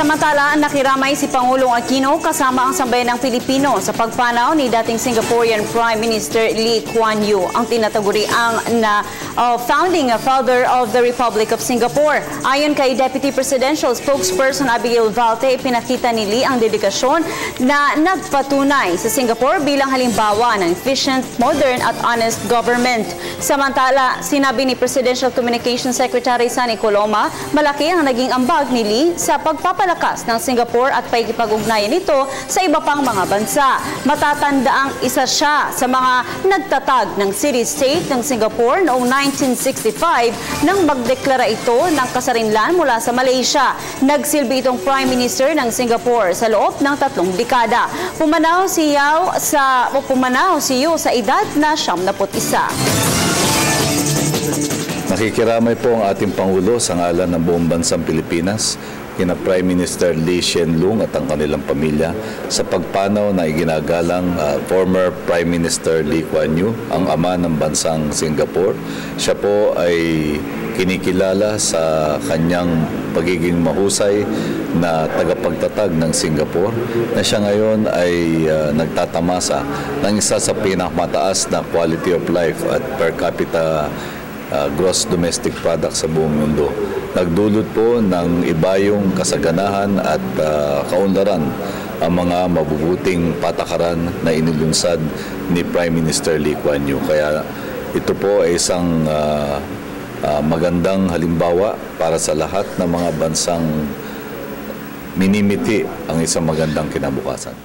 Samantala, nakiramay si Pangulong Aquino kasama ang sambayan ng Pilipino sa pagpanaw ni dating Singaporean Prime Minister Lee Kuan Yew, ang tinataguriang founding father of the Republic of Singapore. Ayon kay Deputy Presidential Spokesperson Abigail Valte, pinakita ni Lee ang dedikasyon na nagpatunay sa Singapore bilang halimbawa ng efficient, modern at honest government. Samantala, sinabi ni Presidential Communications Secretary Sunny Coloma, malaki ang naging ambag ni Lee sa pagpapalakas ng Singapore at pakikipag-ugnayan nito sa iba pang mga bansa. Matatandaang isa siya sa mga nagtatag ng city-state ng Singapore noong 1965 nang magdeklara ito ng kasarinlan mula sa Malaysia. Nagsilbi itong Prime Minister ng Singapore sa loob ng 3 dekada. Pumanaw si Yew sa edad na 71. Nakikiramay po ang ating Pangulo sa ngalan ng buong bansang Pilipinas, kina Prime Minister Lee Hsien Loong at ang kanilang pamilya sa pagpanaw na iginagalang former Prime Minister Lee Kuan Yew, ang ama ng bansang Singapore. Siya po ay kinikilala sa kanyang pagiging mahusay na tagapagtatag ng Singapore, na siya ngayon ay nagtatamasa ng isa sa pinakamataas na quality of life at per capita gross domestic product sa buong mundo. Nagdulot po ng ibayong kasaganahan at kaunlaran ang mga mabubuting patakaran na inilunsad ni Prime Minister Lee Kuan Yew. Kaya ito po ay isang magandang halimbawa para sa lahat ng mga bansang minimiti ang isang magandang kinabukasan.